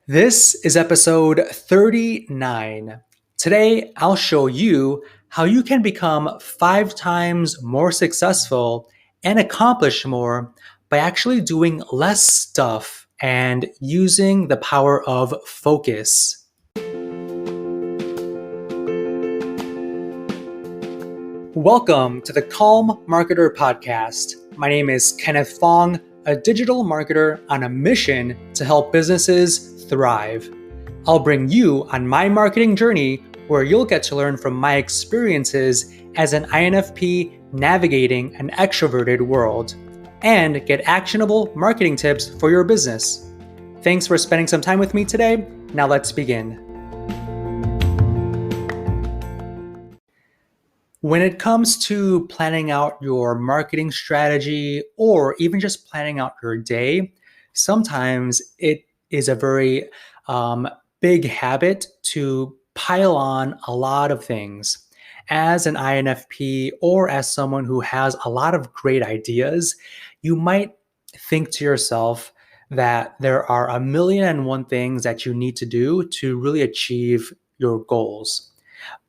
This is episode 39. Today, I'll show you how you can become 5 times more successful and accomplish more by actually doing less stuff and using the power of focus. Welcome to the Calm Marketer Podcast. My name is Kenneth Fong, a digital marketer on a mission to help businesses thrive. I'll bring you on my marketing journey where you'll get to learn from my experiences as an INFP navigating an extroverted world and get actionable marketing tips for your business. Thanks for spending some time with me today. Now let's begin. When it comes to planning out your marketing strategy or even just planning out your day, sometimes it is a very big habit to pile on a lot of things. As an INFP or as someone who has a lot of great ideas, you might think to yourself that there are a million and one things that you need to do to really achieve your goals.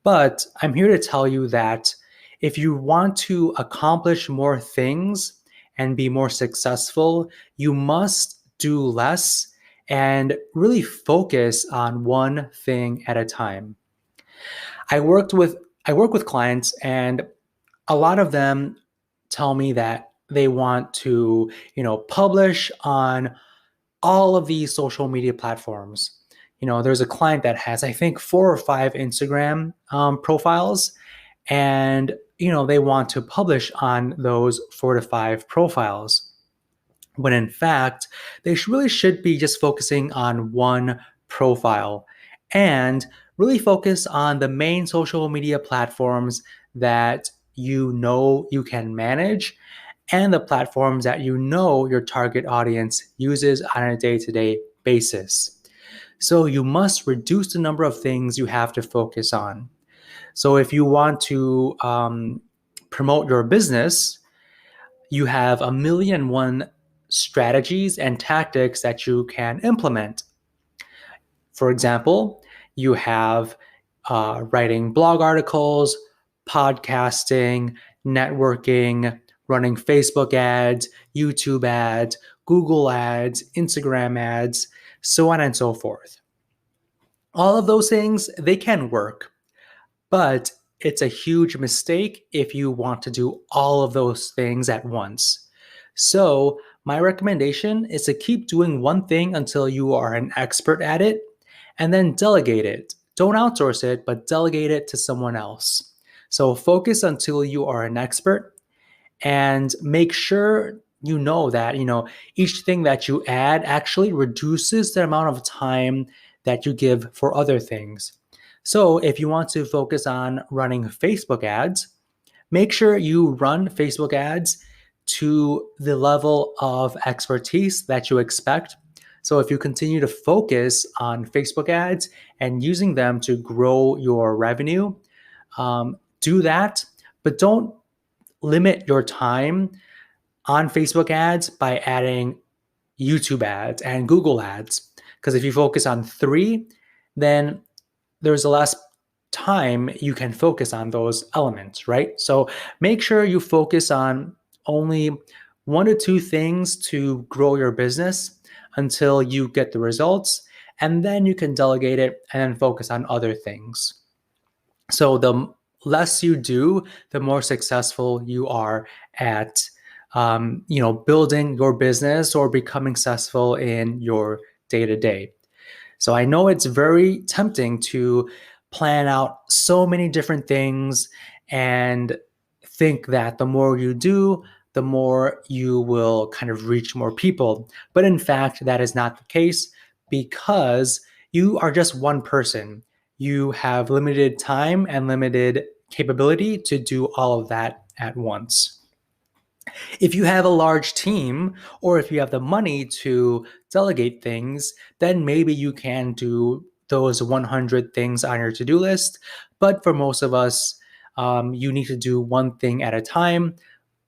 But I'm here to tell you that if you want to accomplish more things and be more successful, you must do less and really focus on one thing at a time. I work with clients, and a lot of them tell me that they want to, publish on all of these social media platforms. There's a client that has, I think, 4 or 5 Instagram profiles, and they want to publish on those 4 to 5 profiles. When in fact, they really should be just focusing on one profile and really focus on the main social media platforms that you can manage and the platforms that your target audience uses on a day-to-day basis. So you must reduce the number of things you have to focus on. So if you want to promote your business, you have a million and one strategies and tactics that you can implement. For example, you have writing blog articles, podcasting, networking, running Facebook ads, YouTube ads, Google ads, Instagram ads, so on and so forth. All of those things, they can work, but it's a huge mistake if you want to do all of those things at once. So my recommendation is to keep doing one thing until you are an expert at it, and then delegate it. Don't outsource it, but delegate it to someone else. So focus until you are an expert, and make sure that each thing that you add actually reduces the amount of time that you give for other things. So if you want to focus on running Facebook ads, make sure you run Facebook ads to the level of expertise that you expect. So if you continue to focus on Facebook ads and using them to grow your revenue, do that, but don't limit your time on Facebook ads by adding YouTube ads and Google ads. Because if you focus on 3, then there's less time you can focus on those elements, right? So make sure you focus on only 1 to 2 things to grow your business until you get the results, and then you can delegate it and focus on other things. So the less you do, the more successful you are at building your business or becoming successful in your day-to-day. So I know it's very tempting to plan out so many different things and think that the more you do, the more you will kind of reach more people. But in fact, that is not the case, because you are just one person. You have limited time and limited capability to do all of that at once. If you have a large team, or if you have the money to delegate things, then maybe you can do those 100 things on your to-do list. But for most of us, you need to do one thing at a time,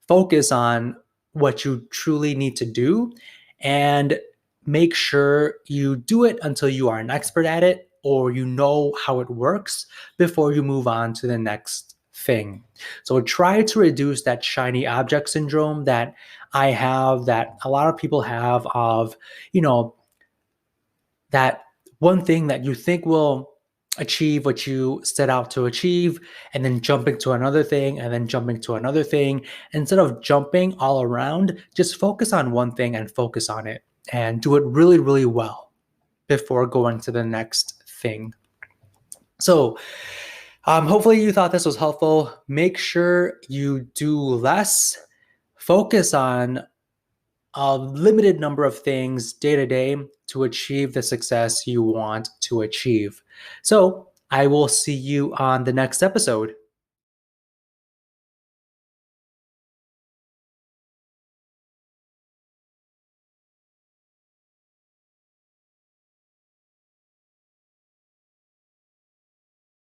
focus on what you truly need to do, and make sure you do it until you are an expert at it or you know how it works before you move on to the next thing. So try to reduce that shiny object syndrome that I have, that a lot of people have, of, you know, that one thing that you think will achieve what you set out to achieve, and then jumping to another thing, and then jumping to another thing. Instead of jumping all around, just focus on one thing and focus on it and do it really, really well before going to the next thing. So, hopefully, you thought this was helpful. Make sure you do less, focus on a limited number of things day to day to achieve the success you want to achieve. So, I will see you on the next episode.